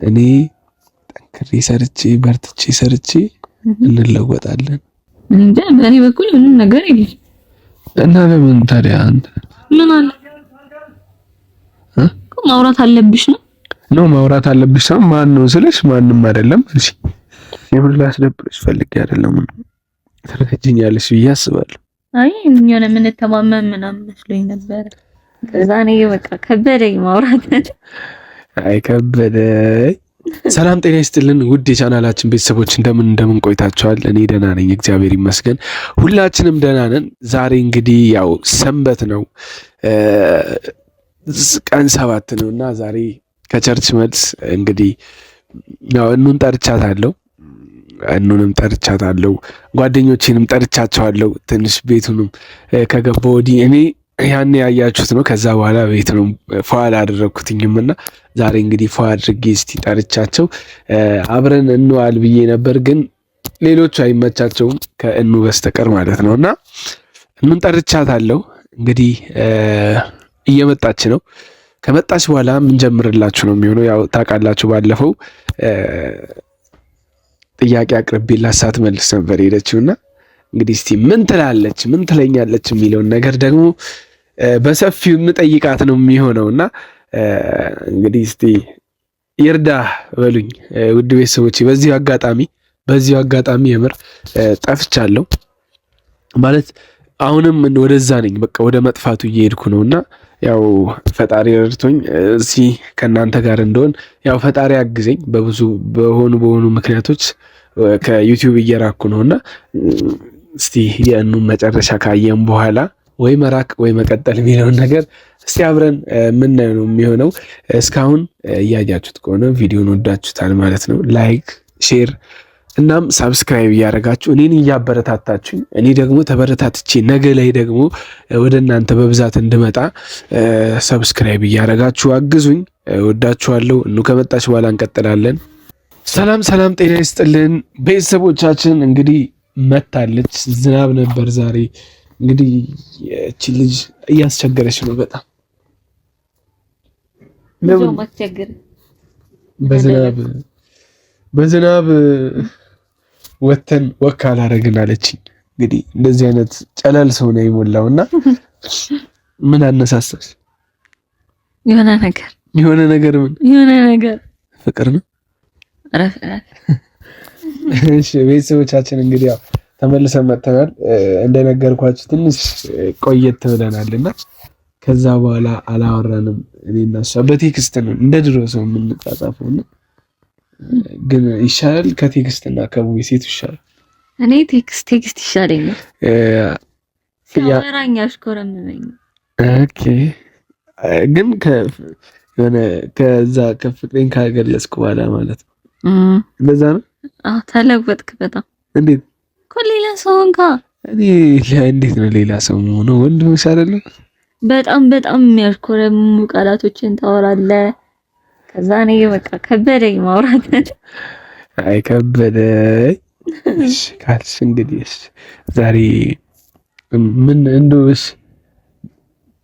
እኔ ጠንክሬ ሰርቼ በርትቼ ሰርቼ እንለወጣለን እንዴ በእኔ በኩል ምንም ነገር የለም። እና ለምን ታዲያ አንተ ምን አለ ማውራት አለብሽ ነው ማውራት አለብሽ ነው። ማን ነው ስልሽ ማንንም አይደለም። እሺ የምን ላስደብርሽ ፈልጌ አይደለም። ትረጅኛለሽ ብዬ አስባለሁ። አይ የሆነ ምን ተማመን ምናምን መስሎኝ ነበር። ከዛ እኔ በቃ ከበደኝ ማውራት። አይ ከበደኝ። ሰላም ጤና ይስጥልን ውድ የቻናላችን ቤተሰቦች እንደምን ቆይታችኋል? እኔ ደህና ነኝ እግዚአብሔር ይመስገን። ሁላችንም ደህና ነን። ዛሬ እንግዲህ ያው ሰንበት ነው፣ ቀን 7 ነውና ዛሬ ከቸርች መልስ እንግዲህ ያው እኑንም ጠርቻታለሁ፣ ጓደኞቼንም ጠርቻቸዋለሁ። ትንሽ ቤቱንም ከገባሁ ወዲህ እኔ ያኔ ያያችሁት ነው። ከዛ በኋላ ቤት ነው ፏል አደረኩትኝምና ዛሬ እንግዲህ ፏል አድርጌ እስቲ ጠርቻቸው አብረን እንዋል ብዬ ነበር፣ ግን ሌሎቹ አይመቻቸውም ከእኑ በስተቀር ማለት ነውና እኑን ጠርቻታለሁ። እንግዲህ እየመጣች ነው። ከመጣች በኋላ ምን ጀምርላችሁ ነው የሚሆነው። ያው ታውቃላችሁ ባለፈው ጥያቄ አቅርቤላት ሳትመልስ ነበር ሄደችውና እንግዲህ እስቲ ምን ትላለች ምን ትለኛለች የሚለውን ነገር ደግሞ በሰፊው የምጠይቃት ነው የሚሆነውና እንግዲህ እስቲ ይርዳ በሉኝ ውድ ቤተሰቦቼ። በዚሁ አጋጣሚ የምር ጠፍቻለሁ ማለት አሁንም ወደዛ ነኝ፣ በቃ ወደ መጥፋቱ እየሄድኩ ነውና ያው ፈጣሪ ረድቶኝ እዚህ ከእናንተ ጋር እንደሆን ያው ፈጣሪ አግዘኝ። በሆኑ ምክንያቶች ከዩቲዩብ እየራኩ ነውና እስቲ የእኑ መጨረሻ ካየን በኋላ ወይ መራቅ ወይ መቀጠል የሚለውን ነገር እስቲ አብረን የምናየው ነው የሚሆነው። እስካሁን እያያችሁት ከሆነ ቪዲዮን ወዳችሁታል ማለት ነው። ላይክ፣ ሼር እናም ሳብስክራይብ እያደረጋችሁ እኔን እያበረታታችሁኝ እኔ ደግሞ ተበረታትቼ ነገ ላይ ደግሞ ወደ እናንተ በብዛት እንድመጣ ሳብስክራይብ እያደረጋችሁ አግዙኝ። ወዳችኋለሁ። እኑ ከመጣች በኋላ እንቀጥላለን። ሰላም ጤና ይስጥልን ቤተሰቦቻችን። እንግዲህ መታለች። ዝናብ ነበር ዛሬ። እንግዲህ እቺ ልጅ እያስቸገረች ነው በጣም በዝናብ ወተን ወካ አላረግን አለችኝ። እንግዲህ እንደዚህ አይነት ጨለል ሰው ነው የሞላውና ምን አነሳሳሽ? የሆነ ነገር ፍቅር ነው። እሺ ቤተሰቦቻችን እንግዲህ ያው ተመልሰን መጥተናል። እንደነገርኳችሁ ትንሽ ቆየት ብለናልና ከዛ በኋላ አላወራንም። እኔና እሷ በቴክስት ነው እንደ ድሮ ሰው የምንጻጻፈውና ግን ይሻላል ከቴክስት እና ከቮይስ የቱ ይሻላል? እኔ ቴክስት ይሻለኛል። ያወራኛ አሽኮረመመኝ። ኦኬ ግን የሆነ ከዛ ከፍቅሬን ካገለጽኩ በኋላ ማለት ነው እንደዛ ነው። ተለወጥክ በጣም። እንዴት እኮ ሌላ ሰው እንካ እኔ እንዴት ነው ሌላ ሰው ሆኖ ወንድምሽ አይደለም? በጣም የሚያሽኮረሙ ቃላቶችን ታወራለህ። ከዛ እኔ በቃ ከበደኝ ማውራት። አይ ከበደኝ። እሺ ካልሽ እንግዲህ ዛሬ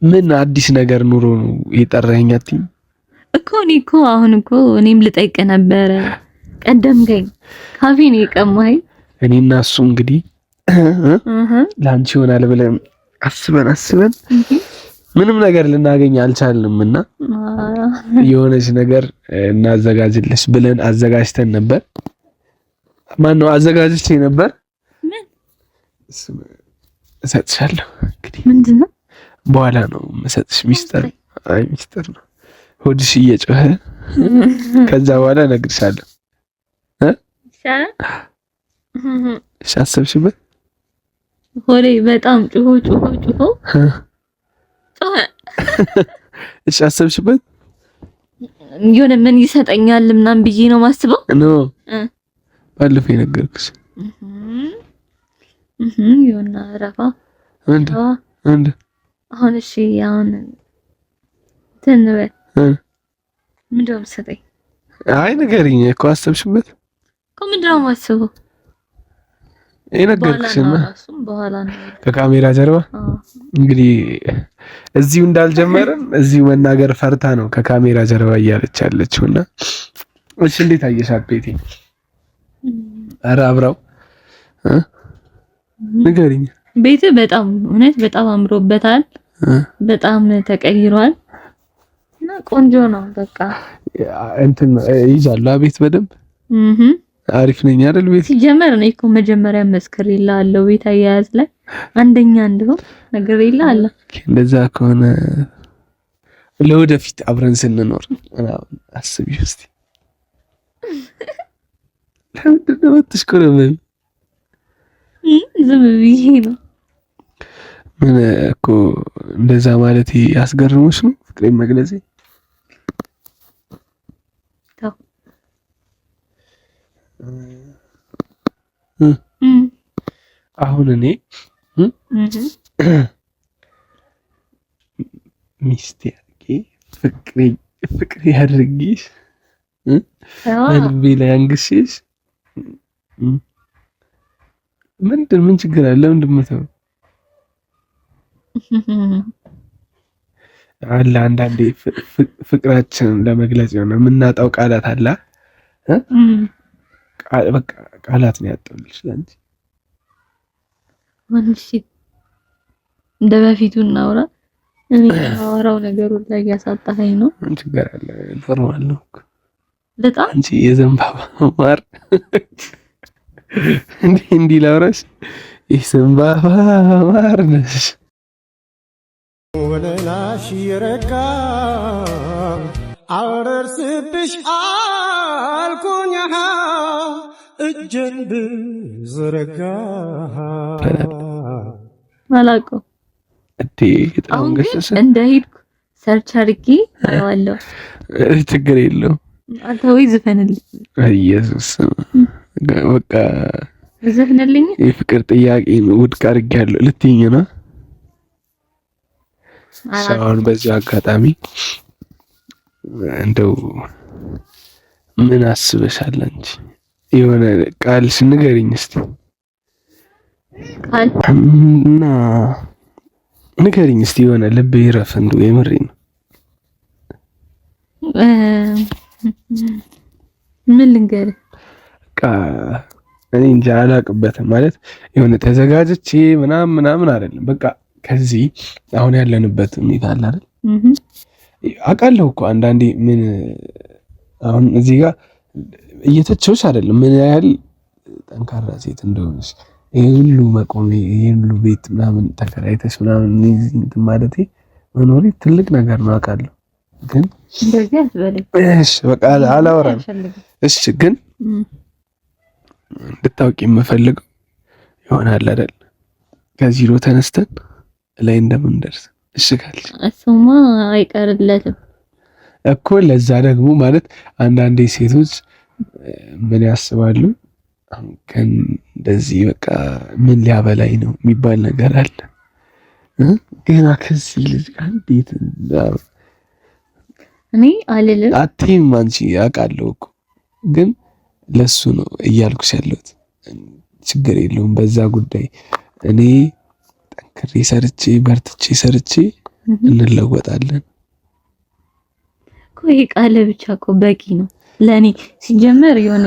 ምን አዲስ ነገር ኑሮ ነው የጠራኸኝ? አትይም እኮ አሁን እኔም ልጠይቅ ነበረ። ቀደምከኝ፣ ካፌን የቀማኸኝ። እኔና እሱ እንግዲህ ላንቺ ይሆናል ብለን አስበን ምንም ነገር ልናገኝ አልቻልንምና የሆነች ነገር እናዘጋጅልሽ ብለን አዘጋጅተን ነበር። ማነው አዘጋጅቼ ነበር። ምን እሰጥሻለሁ እንግዲህ። ምንድነው? በኋላ ነው መሰጥሽ። ሚስጥር ነው። ሆድሽ እየጮኸ ከዛ በኋላ እነግርሻለሁ። እሺ አሰብሽበት? ሆዴ በጣም ጮሆ እሺ አሰብሽበት? የሆነ ምን ይሰጠኛል ምናምን ብዬ ነው ማስበው። ባለፈው የነገርኩሽ የሆነ ረፋ እንደ አሁን እሺ አሁን ትንበል ምንድን ነው የምትሰጠኝ? አይ ንገሪኝ እኮ አሰብሽበት እኮ ምንድን ነው የማስበው? የነገርኩሽና በኋላ ነው ከካሜራ ጀርባ እንግዲህ እዚሁ እንዳልጀመረን እዚሁ መናገር ፈርታ ነው ከካሜራ ጀርባ እያለች ያለችውና እሺ እንዴት አየሻት ቤቴ? ኧረ አብራው ንገሪኝ። ቤት በጣም እውነት በጣም አምሮበታል። በጣም ተቀይሯል እና ቆንጆ ነው። በቃ እንትን ይዛለሁ ቤት በደንብ አሪፍ ነኝ አይደል? ቤት ሲጀመር ነው እኮ መጀመሪያ መስክሬልሃለሁ። ቤት አያያዝ ላይ አንደኛ እንደሆነ ነግሬልሃለሁ። እንደዛ ከሆነ ለወደፊት አብረን ስንኖር አስቢ እስቲ። ለምንድን ነው የምትሽኮረመሚው? ዝም ብዬ ነው። ምን እኮ እንደዛ ማለት ያስገርሞሽ ነው ፍቅሬን መግለጼ? ታው አሁን እኔ ሚስቴ ፍቅሬ ያድርግሽ ልቤ ላይ አንግሽሽ ምን ችግር አለ? ለምንድን ነው አለ አንዳንዴ ፍቅራችንን ለመግለጽ የሆነ የምናጣው ቃላት አለ። በቃ ቃላት ነው ያጣሁልሽ ለአንቺ። ወንሽ እንደ በፊቱ እናውራ። እኔ የማወራው ነገሩን ላይ ያሳጣኸኝ ነው። ምን ችግር አለ? ኖርማል ነው እኮ በጣም አንቺ የዘንባባ ማር እንዲህ ላውራሽ የዘንባባ ማር ነሽ። ወለላሽ የረጋ አልደርስብሽ አልኩኝ እጄን ብዘረጋ አላውቀውም። አሁን ግን እንደሄድኩ ሰርች አድርጌ አየዋለሁ። ችግር የለውም። አንተ ወይ ዝፈንልኝ። ኢየሱስ በቃ ዝፈንልኝ። የፍቅር ጥያቄ ውድቅ አድርጌያለሁ ልትይኝ ነው? አሁን በዚህ አጋጣሚ እንደው ምን አስበሻል አንቺ? የሆነ ቃልሽ ንገሪኝ እስቲ። ቃል እና ንገሪኝ እስቲ የሆነ ልብ ይረፍ። እንደው የምሬን ነው። ምን ልንገርህ? በቃ እኔ እንጃ አላቅበትም። ማለት የሆነ ተዘጋጅቼ ምናምን አይደለም። በቃ ከዚህ አሁን ያለንበት ሁኔታ አለ አይደል? አውቃለሁ እኮ አንዳንዴ ምን አሁን እዚህ ጋር እየተቸውሽ አይደለም ምን ያህል ጠንካራ ሴት እንደሆነሽ ይሄ ሁሉ መቆሜ ይሄ ሁሉ ቤት ምናምን ተከራይተሽ ምናምን እንትን ማለቴ መኖሬ ትልቅ ነገር ነው አውቃለሁ። ግን እንደዚህ አትበለኝ። እሺ በቃ አላወራም። እሺ ግን እንድታውቂ የምፈልገው ይሆናል አይደል ከዜሮ ተነስተን ላይ እንደምንደርስ እሺ ካልሽ እሱማ አይቀርለትም እኮ። ለዛ ደግሞ ማለት አንዳንዴ ሴቶች ምን ያስባሉ እንደዚህ በቃ ምን ሊያበላይ ነው የሚባል ነገር አለ። ገና ከዚህ ልጅ እንዴት እኔ አልልም አትይም አንቺ አውቃለሁ እኮ ግን ለሱ ነው እያልኩሽ ያለሁት። ችግር የለውም በዛ ጉዳይ እኔ ጠንክሬ ሰርቼ በርትቼ ሰርቼ እንለወጣለን እኮ። ይሄ ቃል ብቻ እኮ በቂ ነው ለኔ። ሲጀመር የሆነ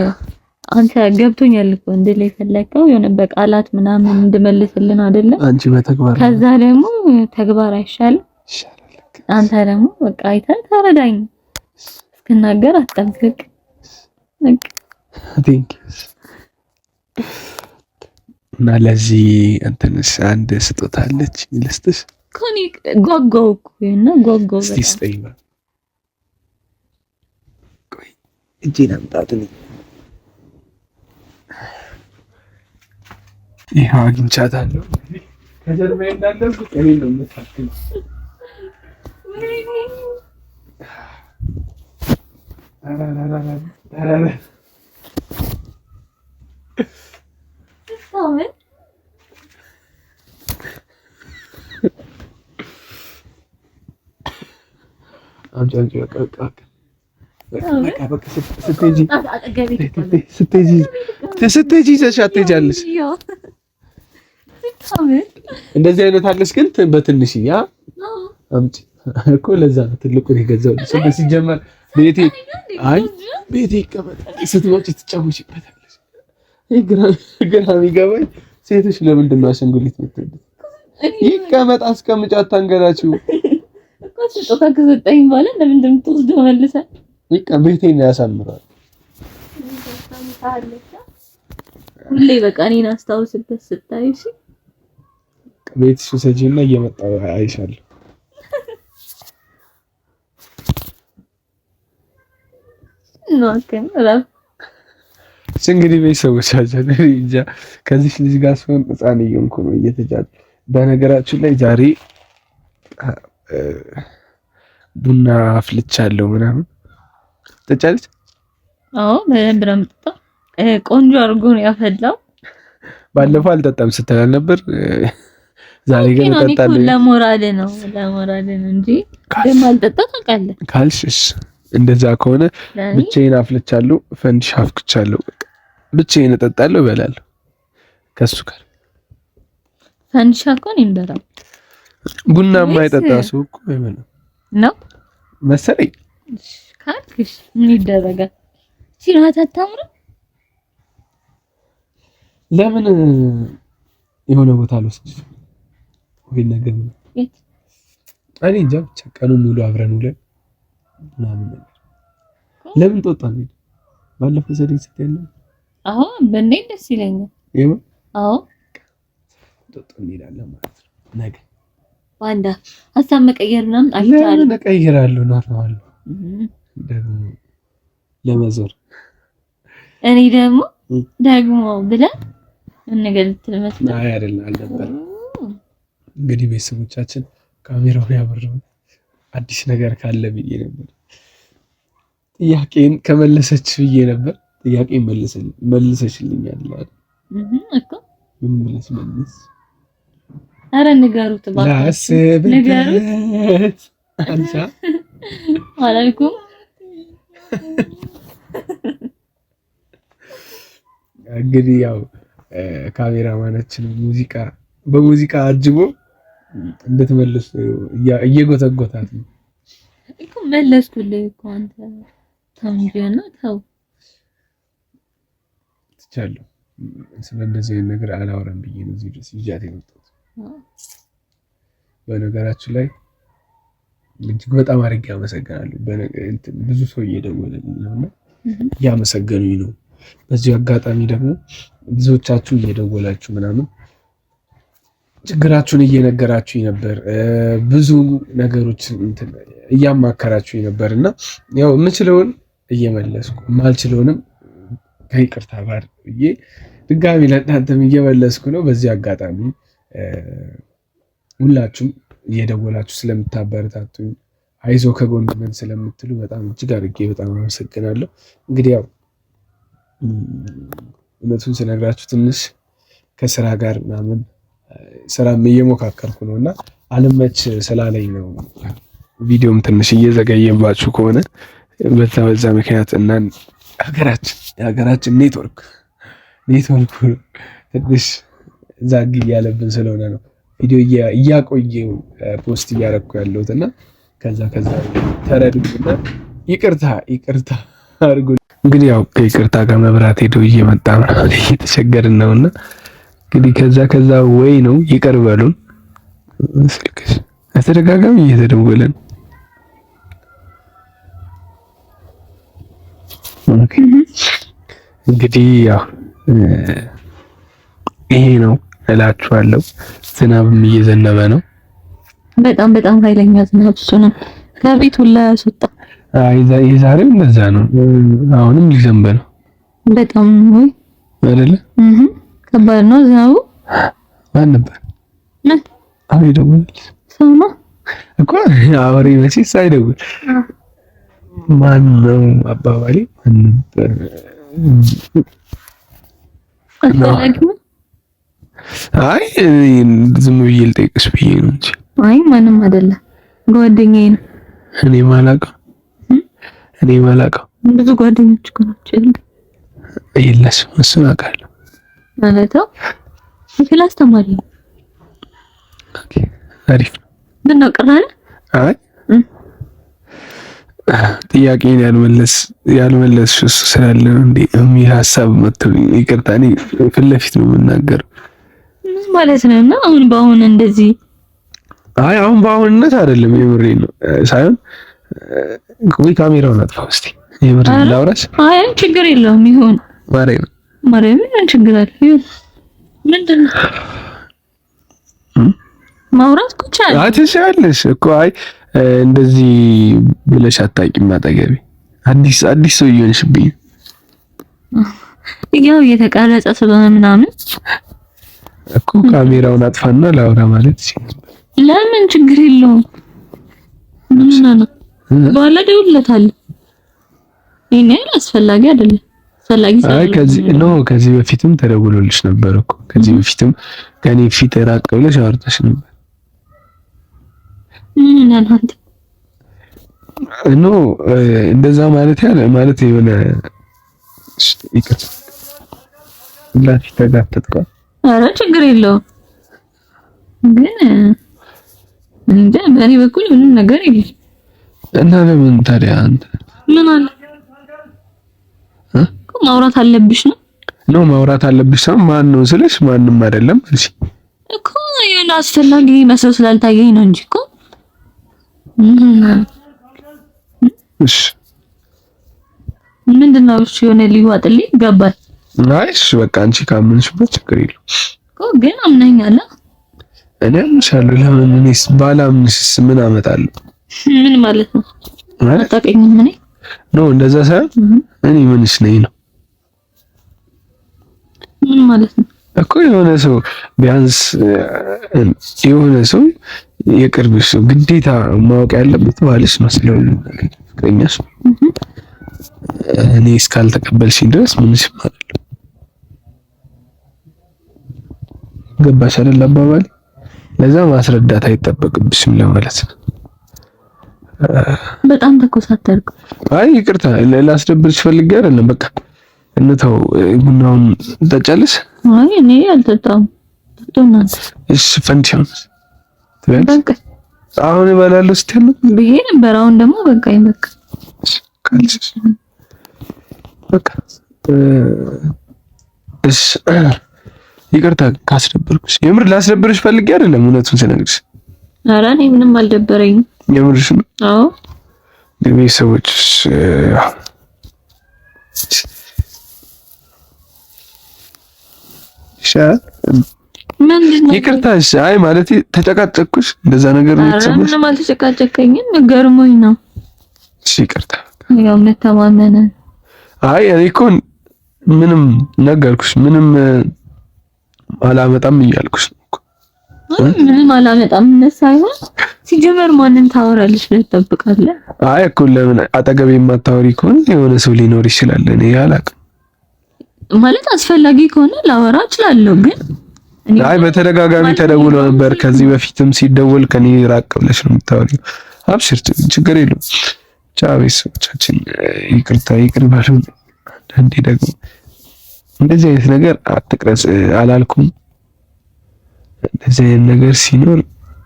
አንተ ገብቶኛል እኮ እንድል የፈለከው የሆነ በቃላት ምናምን እንድመልስልን አይደለም። አንቺ በተግባር ከዛ ደግሞ ተግባር አይሻልም? ይሻላል። አንተ ደግሞ በቃ አይተህ ተረዳኝ። እስክናገር አትጠብቅ። እና ለዚህ እንትንስ አንድ ስጦታ አለች ልስጥሽ። ኮኒ ጓጓው እኮ እና ጓጓው እስቲ ስጠኝ። ቆይ እጄን አምጣልኝ። ይሄ አግኝቻታለሁ። ከጀርባዬ እንዳለኩ እኔ ነው የምታክል። ስትሄጂ ይዘሻት ትሄጃለሽ። እንደዚህ አይነት አለሽ ግን በትንሽዬ አምጪ እኮ ለዛ ነው ትልቁን የገዛሁልሽ። ሲጀመር ቤቴ ይቀመጥ ስትመጪ ትጫወቺበታለሽ። ግራ የሚገባኝ ሴቶች ለምንድን ነው አሻንጉሊት የምትወዱት? ይቀመጥ አስቀምጪ፣ አታንገላችሁ እኮ ስጦታ ከሰጠኝ በኋላ ለምን እንደምትወስደው መልሰህ ቤቴን ያሳምራል። ሁሌ በቃ እኔን አስታውስበት ስታይ። እሺ ቤትሽ ሰጂና እየመጣሁ አይሻለሁ። እንግዲህ ቤተሰቦቻችን እንጃ ከዚህ ልጅ ጋር ሲሆን ሕፃን እየሆንኩ ነው እየተጃጀ። በነገራችን ላይ ዛሬ ቡና አፍልቻለሁ ምናምን ትጫለች። አዎ በደንብ ነው የምጠጣው። ቆንጆ አድርጎ ነው ያፈላው። ባለፈው አልጠጣም ስትል ነበር። ዛሬ ግን እጠጣለሁ። ለሞራል ነው እንጂ ደግሞ አልጠጣ ታውቃለህ ካልሽስ እንደዛ ከሆነ ብቻዬን አፍልቻለሁ፣ ፈንዲሻ አፍክቻለሁ። ብቻዬን እጠጣለሁ፣ እበላለሁ ከሱ ጋር። ፈንዲሻ እኮ ነው እንበላው። ቡና የማይጠጣ ሰው እኮ አይበላም ነው መሰለኝ። ካልክሽ ምን ይደረጋል? ሲራታ አታምርም? ለምን የሆነ ቦታ ልወስድሽ ወይ ነገር ነው? እኔ እንጃ ብቻ ቀኑን ሙሉ አብረን ውለን ምናምን ነገር ለምን ጦጣን? ባለፈው ዘዴ ስትል አዎ በእኔ ደስ ይለኛል። ይሄው አዎ ጦጣን እንሄዳለን ማለት ነው። ነገ ዋንዳ ሀሳብ መቀየር ምናምን አይቻልም። ለምን እቀይራለሁ? ኖርማል ደግሞ ለመዞር እኔ ደግሞ ብለህ ነገር ልትመስል አይ አይደለም አልነበረም። እንግዲህ ቤተሰቦቻችን ካሜራውን ያበራው አዲስ ነገር ካለ ብዬ ነበር። ጥያቄን ከመለሰች ብዬ ነበር። ጥያቄን መልሰሽልኛል አይደል? እኮ ምን መልስ? አረ ንገሩት ባክህ ንገሩት። አንቺ አላልኩም? እንግዲህ ያው ካሜራማናችን በሙዚቃ አጅቦ እንድትመልስ እየጎተጎታት ነው እኮ። መለስኩልህ እኮ አንተ ታምጂና ተው ትቻለሁ። ስለዚህ ነገር አላወራም ብዬ ነው እዚህ ድረስ ይዣት የመጣሁት። በነገራችን ላይ እጅግ በጣም አድርጌ አመሰግናለሁ። ብዙ ሰው እየደወለልኝ ነውና እያመሰገኑኝ ነው። በዚህ አጋጣሚ ደግሞ ብዙዎቻችሁ እየደወላችሁ ምናምን ችግራችሁን እየነገራችሁኝ ነበር። ብዙ ነገሮች እያማከራችሁኝ ነበርና ያው የምችለውን እየመለስኩ የማልችለውንም ከይቅርታ ጋር ብዬ ድጋሚ ለእናንተም እየመለስኩ ነው። በዚህ አጋጣሚ ሁላችሁም እየደወላችሁ ስለምታበረታቱኝ አይዞ ከጎን ነን ስለምትሉ በጣም እጅግ አድርጌ በጣም አመሰግናለሁ። እንግዲህ ያው እውነቱን ስነግራችሁ ትንሽ ከስራ ጋር ምናምን ስራም እየሞካከርኩ ነውና አልመች ስላለኝ ነው ቪዲዮም ትንሽ እየዘገየባችሁ ከሆነ በዛ ምክንያት እና የሀገራችን ኔትወርክ ትንሽ ዛግ እያለብን ስለሆነ ነው ቪዲዮ እያቆየው ፖስት እያደረኩ ያለሁትና ከዛ ተረዱና ይቅርታ አድርጉ። እንግዲህ ያው ከይቅርታ ጋር መብራት ሄዶ እየመጣ ምናምን እየተቸገርን ነውና እንግዲህ ከዛ ወይ ነው ይቅር በሉን። ስልክሽ ተደጋጋሚ እየተደወለ ነው። እንግዲህ ያው ይሄ ነው እላችኋለሁ። ዝናብም እየዘነበ ነው። በጣም ኃይለኛ ዝናብ እሱ ነው ከቤት ሁላ ያስወጣ። የዛሬው እንደዛ ነው። አሁንም ሊዘንብ ነው። በጣም ወይ አይደለ? ከባድ ነው ዝናቡ። ማን ነበር? አሁን ይደውል ሰው ነው እኮ አውሪ መቼ ሳይደውል ማን ነው አባባሌ? ማን ነበር? አይ ዝም ብዬ ልጠይቅሽ ብዬ ነው እንጂ። አይ ማንም አይደለም ጓደኛዬ ነው። እኔ ማላውቀው ብዙ ጓደኞች እኮ ናቸው። የለሽም? እሱን አውቃለሁ ማለት ነው። ክላስ ተማሪ ነው። ኦኬ አሪፍ ነው። ምን ነው ቅር አለ? አይ ጥያቄን ያልመለስሽ እሱ ስላለ ነው እንዴ የሚል ሀሳብ መጥቶኝ፣ ይቅርታ እኔ ፊት ለፊት ነው የምናገረው ማለት ነው። እና አሁን በአሁን እንደዚህ አይ አሁን በአሁንነት አይደለም የምሬን ነው ሳይሆን ወይ ካሜራውን አጥፋው እስቲ የምሬን ላውራሽ። አይ ችግር የለውም ይሁን ማርያም ምን ችግር አለ? ይሁን ምንድነው ማውራት እኮ ቻለ አትሻለሽ እኮ አይ እንደዚህ ብለሽ አታውቂም። አጠገቤ አዲስ ሰው እየሆንሽብኝ ያው እየተቀረጸ ስለሆነ ምናምን እኮ ካሜራውን አጥፋና ላውራ ማለት ይችላል። ለምን ችግር የለውም። ምን ነው ባላ ደውለታል። ይሄ አስፈላጊ አይደለም። አስፈላጊ አይ ከዚህ በፊትም ተደውሎልሽ ነበር እኮ ከዚህ በፊትም ከኔ ፊት ራቅ ብለሽ አውርተሽ ነበር። እንደዛ ማለት የሆነ ይቅርታ ላፊ ተጋተጥኩ። ኧረ ችግር የለውም ግን እንደ በእኔ በኩል ምንም ነገር የለም። እና ለምን ታዲያ አንተ ምን አለ እኮ ማውራት አለብሽ ነው ማውራት አለብሽ ነው። ማን ነው ስልሽ ማንም አይደለም እሺ እኮ የሆነ አስፈላጊ መስሎ ስላልታየኝ ነው እንጂ እኮ እሺ ምንድነው? እሺ የሆነ ሊዋጥልኝ ገባል። አይ እሺ በቃ አንቺ ካመንሽበት ችግር የለውም እኮ ግን አምነኛለ። እኔ አምንሻለሁ። ለምን እኔስ ባላምንሽስ ምን አመጣለሁ? ምን ማለት ነው? አታውቅኝም እኔ ነው እንደዛ ሳይሆን እኔ ምንሽ ነኝ ነው። ምን ማለት ነው እኮ የሆነ ሰው ቢያንስ የሆነ ሰው የቅርብሽ ሰው ግዴታ ማወቅ ያለበት ባልሽ ነው ስለሆነ ፍቅረኛሽ እኔ እስካልተቀበልሽኝ ድረስ ምንሽ ማለት ነው። ገባሽ አይደል አባባል? ለዛ ማስረዳት አይጠበቅብሽም ለማለት ነው። በጣም ተኮሳተርኩ። አይ ይቅርታ ላስደብርሽ ፈልጌ አይደለም። በቃ እንተው። ቡናውን ጠጫለሽ? አይ እኔ አልጠጣም። ጠጣና እሺ ፈንዲሻውን በቃ አሁን እበላለሁ ስትል ብዬ ነበር። አሁን ደግሞ በቃ ይበቃ ካልሽ በቃ እሺ ይቅርታ ካስደበርኩሽ። የምር ላስደብርሽ ፈልጌ አይደለም እውነቱን ስነግርሽ። ኧረ እኔ ምንም አልደበረኝም። የምርሽ ነው? አዎ ቤተሰቦች ይቅርታ። አይ ማለት ተጨቃጨቅኩሽ እንደዛ ነገር ነው የተሰማሽ? ምንም አልተጨቃጨቀኝም፣ ገርሞኝ ነው። እሺ ይቅርታ። ያው መተማመነ አይ እኔ እኮ ምንም ነገርኩሽ፣ ምንም አላመጣም እያልኩሽ ነው እኮ። ምንም አላመጣም ሳይሆን ሲጀመር ማንን ታወራለሽ ብለህ ትጠብቃለህ? አይ እኮ ለምን አጠገቤ የማታወሪ ከሆነ የሆነ ሰው ሊኖር ይችላል። እኔ አላውቅም ማለት አስፈላጊ ከሆነ ላወራ እችላለሁ ግን አይ በተደጋጋሚ ተደውሎ ነበር። ከዚህ በፊትም ሲደወል ከኔ ራቅ ብለሽ ነው የምታወሪው። አብሽር ችግር የለውም። ቤተሰቦቻችን ይቅርታ ይቅር ባሉ። አንዴ ደግሞ እንደዚህ አይነት ነገር አትቅረጽ አላልኩም። እንደዚህ አይነት ነገር ሲኖር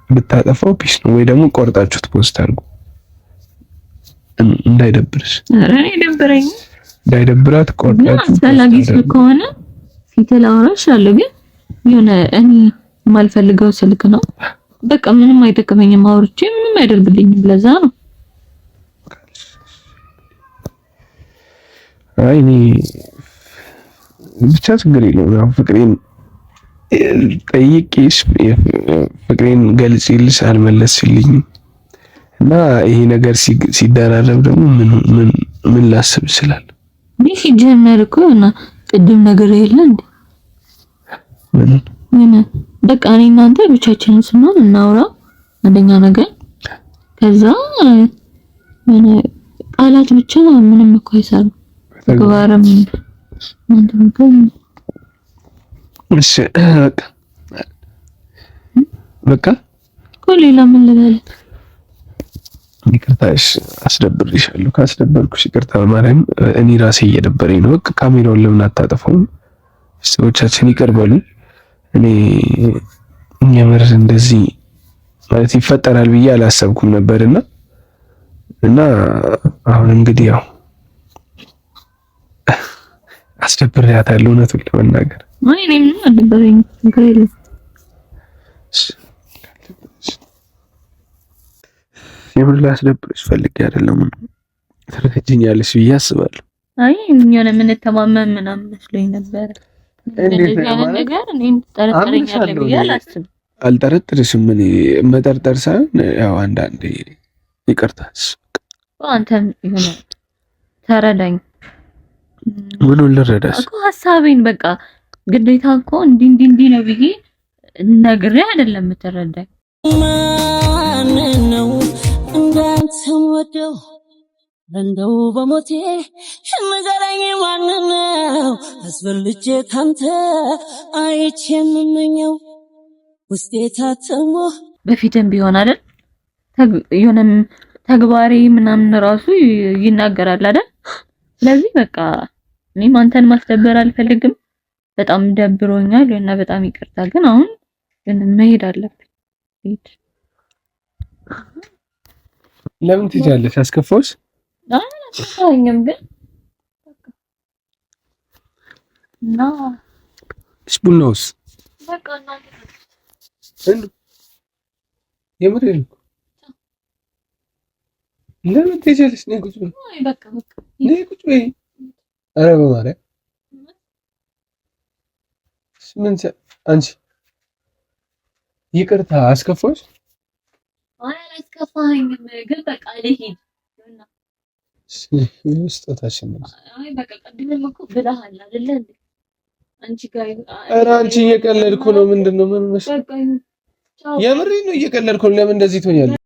ብታጠፋው ፒስ ነው፣ ወይ ደግሞ ቆርጣችሁት ፖስት አድርጉ እንዳይደብርሽ። ኧረ እኔ ደብረኝ እንዳይደብራት ቆርጣችሁ አስፈላጊ ከሆነ ፊት ላወራሽ አለ ግን የሆነ እኔ የማልፈልገው ስልክ ነው። በቃ ምንም አይጠቅመኝም፣ አውርቼ ምንም አይደርግልኝም። ለዛ ነው አይ እኔ ብቻ ችግር የለውም። ፍቅሬን ጠይቄሽ ፍቅሬን ገልጬልሽ አልመለስሽልኝም እና ይሄ ነገር ሲደራረብ ደግሞ ምን ላስብ ይችላል? ይህ ሲጀመር እኮ እና ቅድም ነገር የለ እንዴ ምን በቃ እኔ እናንተ ብቻችንን ስንሆን እናውራ አንደኛ ነገር። ከዛ ምን ቃላት ብቻ ምንም እኮ አይሰራም። ተግባርም እሺ በቃ እኮ ሌላ ምን ልበል? ይቅርታሽ አስደብርሻለሁ። ካስደበርኩሽ ይቅርታ በማርያም እኔ ራሴ እየደበረኝ ነው። በቃ ካሜራውን ለምን አታጠፋውም? ሰዎቻችን ይቀርባሉ። እኔ የምር እንደዚህ ማለት ይፈጠራል ብዬ አላሰብኩም ነበርና እና አሁን እንግዲህ ያው አስደብሬያታለሁ እውነቱን ለመናገር እኔ ምንም አልደበረኝም። ችግር የለም። የምን ላስደብርሽ ፈልጌ አይደለም። ትረጅኛለሽ ብዬ አስባለሁ። አይ የሆነ የምንተማመን ምናምን መስሎኝ ነበር። እንደዚህ አይነት ነገር እኔን ጠረጠረኛለህ ብዬ አላስብም። አልጠረጥርሽም። እኔ መጠርጠር ሳይሆን ያው አንዳንዴ ይቅርታስ አንተም የሆነ ተረዳኝ። ምኑን ልረዳሽ እኮ ሀሳቤን በቃ ግዴታ እኮ እንዲህ ነው ብዬ ነግሬ አይደለም የምትረዳኝ። ማን ነው እንዳንተ ወደው እንደው በሞቴ ንገረኝ ማን ነው አስበልጬ ካንተ አይቼ የምመኘው ውስጤ ታተሞ በፊትም ቢሆን አይደል የሆነም ተግባሪ ምናምን ራሱ ይናገራል አይደል። ስለዚህ በቃ እኔም አንተን ማስደበር አልፈልግም። በጣም ደብሮኛል እና በጣም ይቅርታ፣ ግን አሁን ግን መሄድ አለብኝ። ለምን ትሄጃለሽ? አስከፋውሽ? አልከፋኝም፣ ግን እና ቡናውስ በቃ እናንተ የምሬን እኮ ለምን ትሄጃለሽ? ነይ ቁጭ በይ። በቃ ነይ ቁጭ በይ። ኧረ በማርያም ምን አንቺ ይቅርታ አስከፋሽ? አይ አላስከፋኝም፣ ግን በቃ ልሂድ። ስጦታሽን ነው። አይ በቃ ቅድምም እኮ ብለሃል አይደለ እንዴ? አንቺ ጋር ኧረ አንቺ እየቀለድኩ ነው። ምንድን ነው ምን መስሎሽ? የምሬን ነው፣ እየቀለድኩ ነው። ለምን እንደዚህ ትሆኛለሽ?